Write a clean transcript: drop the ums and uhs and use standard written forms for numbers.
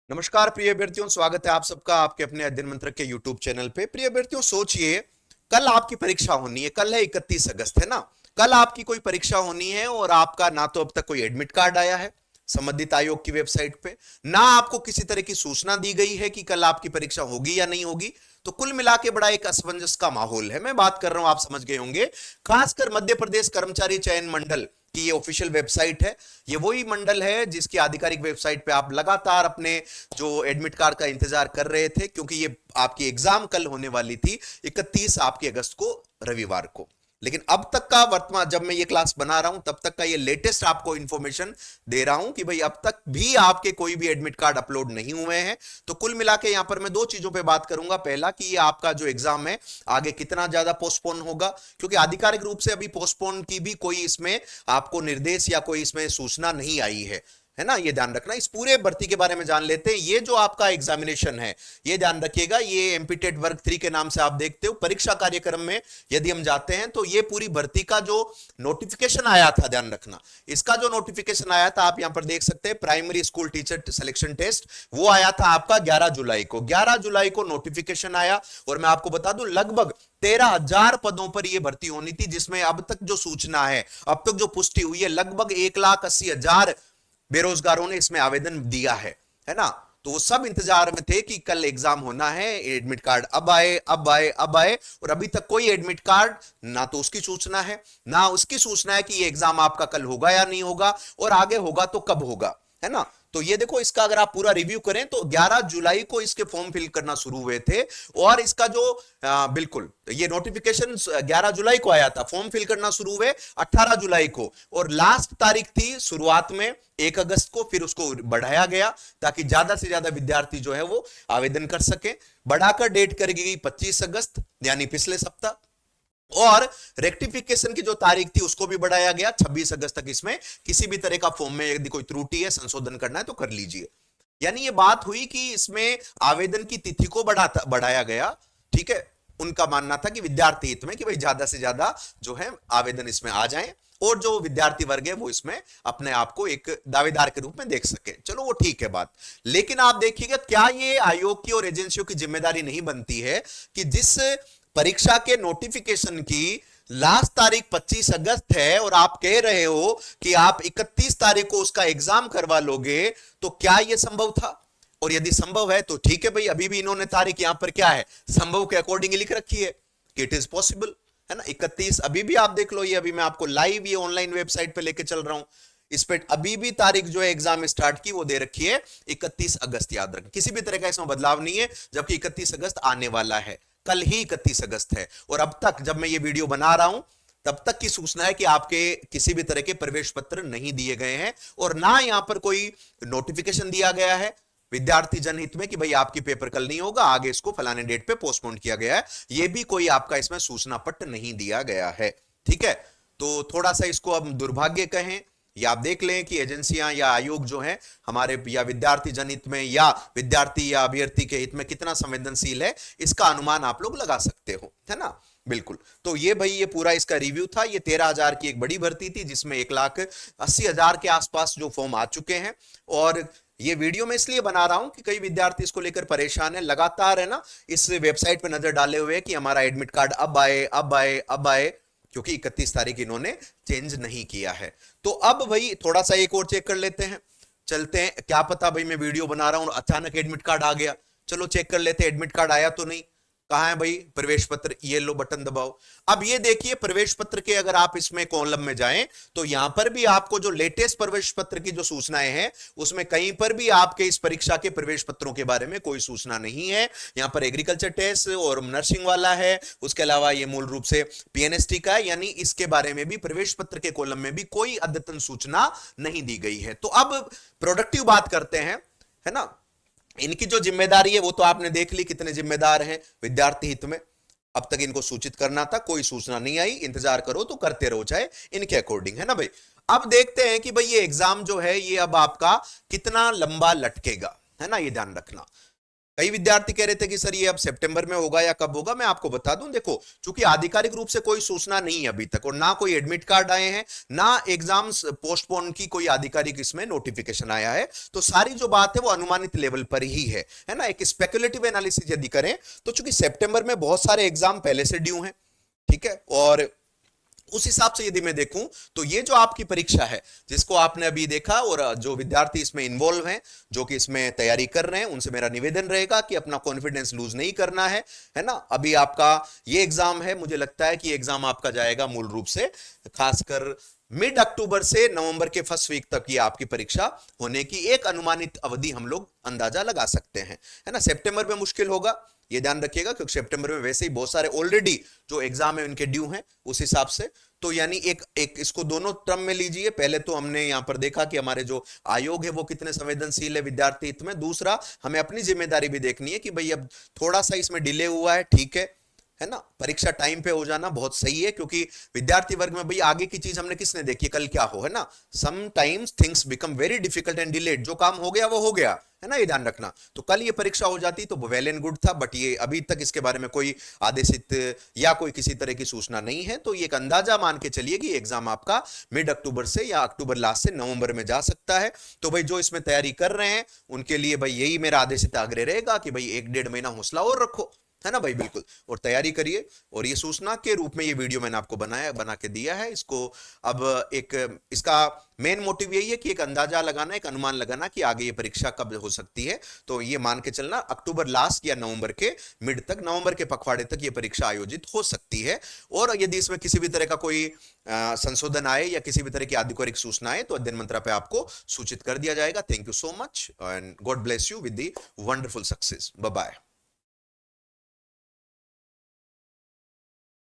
नमस्कार प्रिय अभ्यर्थियों, स्वागत है आप सबका आपके अपने अध्ययन मंत्र के यूट्यूब चैनल पे। प्रिय अभ्यर्थियों, सोचिए कल आपकी परीक्षा होनी है। कल है 31 अगस्त, है ना। कल आपकी कोई परीक्षा होनी है और आपका ना तो अब तक कोई एडमिट कार्ड आया है संबंधित आयोग की वेबसाइट पे, ना आपको किसी तरह की सूचना दी गई है कि कल आपकी परीक्षा होगी या नहीं होगी। तो कुल मिला के बड़ा एक असमंजस का माहौल है। मैं बात कर रहा हूं, आप समझ गए होंगे, खासकर मध्य प्रदेश कर्मचारी चयन मंडल की ये ऑफिशियल वेबसाइट है। ये वही मंडल है जिसकी आधिकारिक वेबसाइट पे आप लगातार अपने जो एडमिट कार्ड का इंतजार कर रहे थे, क्योंकि ये आपकी एग्जाम कल होने वाली थी 31 आपकी अगस्त को, रविवार को। लेकिन अब तक का वर्तमान, जब मैं ये क्लास बना रहा हूं तब तक का ये लेटेस्ट आपको इंफॉर्मेशन दे रहा हूं कि भाई अब तक भी आपके कोई भी एडमिट कार्ड अपलोड नहीं हुए हैं। तो कुल मिला के यहां पर मैं दो चीजों पे बात करूंगा। पहला कि ये आपका जो एग्जाम है आगे कितना ज्यादा पोस्टपोन होगा, क्योंकि आधिकारिक रूप से अभी पोस्टपोन की भी कोई इसमें आपको निर्देश या कोई इसमें सूचना नहीं आई है ना। ये ध्यान रखना। इस पूरे भर्ती के बारे में जान लेते हैं। ये जो आपका एग्जामिनेशन है, ये ध्यान रखिएगा, ये एमपीटेट वर्ग 3 के नाम से आप देखते हो। परीक्षा कार्यक्रम में यदि हम जाते हैं तो ये पूरी भर्ती का जो नोटिफिकेशन आया था, ध्यान रखना, इसका जो नोटिफिकेशन आया था आप यहां पर देख सकते हैं, primary school teacher selection test, वो आया था आपका 11 जुलाई को। 11 जुलाई को नोटिफिकेशन आया और मैं आपको बता दूं लगभग 13,000 पदों पर यह भर्ती होनी थी, जिसमें अब तक जो सूचना है, अब तक जो पुष्टि हुई है, लगभग 1,80,000 बेरोजगारों ने इसमें आवेदन दिया है ना। तो वो सब इंतजार में थे कि कल एग्जाम होना है, एडमिट कार्ड अब आए अब आए अब आए, और अभी तक कोई एडमिट कार्ड ना तो उसकी सूचना है, ना उसकी सूचना है कि ये एग्जाम आपका कल होगा या नहीं होगा, और आगे होगा तो कब होगा, है ना। तो ये देखो, इसका अगर आप पूरा रिव्यू करें तो 11 जुलाई को इसके फॉर्म फिल करना शुरू हुए थे, और इसका जो बिल्कुल ये नोटिफिकेशन 11 जुलाई को आया था, फॉर्म फिल करना शुरू हुए 18 जुलाई को, और लास्ट तारीख थी शुरुआत में 1 अगस्त को, फिर उसको बढ़ाया गया ताकि ज्यादा से ज्यादा विद्यार्थी जो है वो आवेदन कर सके। बढ़ाकर डेट कर गई 25 अगस्त, यानी पिछले सप्ताह, और रेक्टिफिकेशन की जो तारीख थी उसको भी बढ़ाया गया 26 अगस्त तक। इसमें किसी भी तरह का फॉर्म में यदि कोई त्रुटि है, संशोधन करना है तो कर लीजिए। यानी ये बात हुई कि इसमें आवेदन की तिथि को बढ़ाया गया। ठीक है, उनका मानना था कि विद्यार्थी हित में कि भाई ज्यादा से ज्यादा जो है आवेदन इसमें आ जाएं, और जो विद्यार्थी वर्ग है वो इसमें अपने आप को एक दावेदार के रूप में देख सके। चलो वो ठीक है बात, लेकिन आप देखिएगा, क्या ये आयोग की और एजेंसियों की जिम्मेदारी नहीं बनती है कि जिस परीक्षा के नोटिफिकेशन की लास्ट तारीख 25 अगस्त है और आप कह रहे हो कि आप 31 तारीख को उसका एग्जाम करवा लोगे, तो क्या यह संभव था? और यदि संभव है तो ठीक है भाई, अभी भी इन्होंने तारीख यहां पर क्या है, संभव के अकॉर्डिंग लिख रखी है कि इट इज पॉसिबल, है ना। 31 अभी भी आप देख लो, ये अभी मैं आपको लाइव ये ऑनलाइन वेबसाइट पे लेके चल रहा हूं, इस पे अभी भी तारीख जो है एग्जाम स्टार्ट की वो दे रखी है 31 अगस्त। याद रखें, किसी भी तरह का इसमें बदलाव नहीं है, जबकि 31 अगस्त आने वाला है, कल ही 31 अगस्त है। और अब तक जब मैं ये वीडियो बना रहा हूं तब तक की सूचना है कि आपके किसी भी तरह के प्रवेश पत्र नहीं दिए गए हैं, और ना यहां पर कोई नोटिफिकेशन दिया गया है विद्यार्थी जनहित में कि भाई आपकी पेपर कल नहीं होगा, आगे इसको फलाने डेट पे पोस्टपोन किया गया है। यह भी कोई आपका इसमें सूचना पत्र नहीं दिया गया है। ठीक है, तो थोड़ा सा इसको अब दुर्भाग्य कहें, या आप देख लें कि एजेंसियां या आयोग जो है हमारे या विद्यार्थी जनहित में या विद्यार्थी या अभ्यर्थी के हित में कितना संवेदनशील है, इसका अनुमान आप लोग लगा सकते हो, है ना। बिल्कुल। तो ये भाई ये पूरा इसका रिव्यू था। ये 13,000 की एक बड़ी भर्ती थी, जिसमें 1,80,000 के आसपास जो फॉर्म आ चुके हैं। और ये वीडियो मैं इसलिए बना रहा हूं कि कई विद्यार्थी इसको लेकर परेशान है, लगातार, है ना, इस वेबसाइट पे नजर डाले हुए कि हमारा एडमिट कार्ड अब आए अब आए अब आए, क्योंकि 31 तारीख इन्होंने चेंज नहीं किया है। तो अब भाई थोड़ा सा एक और चेक कर लेते हैं, चलते हैं। क्या पता भाई मैं वीडियो बना रहा हूं अचानक एडमिट कार्ड आ गया, चलो चेक कर लेते हैं एडमिट कार्ड आया तो नहीं। कहां है भाई प्रवेश पत्र, ये लो बटन दबाओ। अब ये देखिए प्रवेश पत्र के, अगर आप इसमें कॉलम में जाएं तो यहां पर भी आपको जो लेटेस्ट प्रवेश पत्र की जो सूचनाएं हैं, उसमें कहीं पर भी आपके इस परीक्षा के प्रवेश पत्रों के बारे में कोई सूचना नहीं है। यहां पर एग्रीकल्चर टेस्ट और नर्सिंग वाला है, उसके अलावा ये मूल रूप से पीएनएसटी का है, यानी इसके बारे में भी प्रवेश पत्र के कॉलम में भी कोई अद्यतन सूचना नहीं दी गई है। तो अब प्रोडक्टिव बात करते हैं, है ना। इनकी जो जिम्मेदारी है वो तो आपने देख ली, कितने जिम्मेदार हैं विद्यार्थी हित में। अब तक इनको सूचित करना था, कोई सूचना नहीं आई, इंतजार करो तो करते रहो चाहे इनके अकॉर्डिंग, है ना भाई। अब देखते हैं कि भाई ये एग्जाम जो है ये अब आपका कितना लंबा लटकेगा, है ना, ये ध्यान रखना। कई विद्यार्थी कह रहे थे कि सर ये अब सितंबर में होगा या कब होगा। मैं आपको बता दूं, देखो चूंकि आधिकारिक रूप से कोई सूचना नहीं है अभी तक, और ना कोई एडमिट कार्ड आए हैं, ना एग्जाम्स पोस्टपोन की कोई आधिकारिक इसमें नोटिफिकेशन आया है, तो सारी जो बात है वो अनुमानित लेवल पर ही है ना। एक स्पेकुलेटिव एनालिसिस यदि करें तो चूंकि सितंबर में बहुत सारे एग्जाम पहले से ड्यू हैं, ठीक है, और उस हिसाब से यदि मैं देखूं तो ये जो आपकी परीक्षा है जिसको आपने अभी देखा, और जो विद्यार्थी इसमें इन्वॉल्व हैं, जो कि इसमें तैयारी कर रहे हैं, उनसे मेरा निवेदन रहेगा कि अपना कॉन्फिडेंस लूज नहीं करना है ना। अभी आपका ये एग्जाम है, मुझे लगता है कि एग्जाम आपका जाएगा मूल रूप से खासकर मिड अक्टूबर से नवंबर के फर्स्ट वीक तक ये आपकी परीक्षा होने की एक अनुमानित अवधि हम लोग अंदाजा लगा सकते हैं, है ना। सितंबर में मुश्किल होगा, ये ध्यान रखिएगा, क्योंकि सितंबर में वैसे ही बहुत सारे ऑलरेडी जो एग्जाम है उनके ड्यू हैं उस हिसाब से। तो यानी एक इसको दोनों टर्म में लीजिए। पहले तो हमने यहां पर देखा कि हमारे जो आयोग है वो कितने संवेदनशील है विद्यार्थी हित में। दूसरा, हमें अपनी जिम्मेदारी भी देखनी है कि भाई अब थोड़ा सा इसमें डिले हुआ है, ठीक है ना। परीक्षा टाइम पे हो जाना बहुत सही है, क्योंकि विद्यार्थी वर्ग में भाई आगे की चीज हमने किसने देखी, कल क्या हो, है ना। Sometimes things become very difficult and delayed. जो काम हो गया वो हो गया, है ना, ये ध्यान रखना। तो कल ये परीक्षा हो जाती तो वेल एंड गुड था, बट ये अभी तक इसके बारे में कोई आदेशित या कोई किसी तरह की सूचना नहीं है। तो ये एक अंदाजा मान के चलिए कि एग्जाम आपका मिड अक्टूबर से या अक्टूबर लास्ट से नवंबर में जा सकता है। तो भाई जो इसमें तैयारी कर रहे हैं उनके लिए भाई यही मेरा आदेशित आग्रह रहेगा कि भाई 1-1.5 महीना हौसला और रखो, है ना भाई, बिल्कुल, और तैयारी करिए। और ये सूचना के रूप में ये वीडियो मैंने आपको बना के दिया है। इसको अब एक इसका मेन मोटिव यही है कि एक अंदाजा लगाना, एक अनुमान लगाना कि आगे ये परीक्षा कब हो सकती है। तो ये मान के चलना अक्टूबर लास्ट या नवंबर के मिड तक, नवंबर के पखवाड़े तक ये परीक्षा आयोजित हो सकती है। और यदि इसमें किसी भी तरह का कोई संशोधन आए या किसी भी तरह की आधिकारिक सूचना आए तो अध्ययन मंत्रा पे आपको सूचित कर दिया जाएगा। Thank you so much and God bless you with the wonderful success. Bye bye.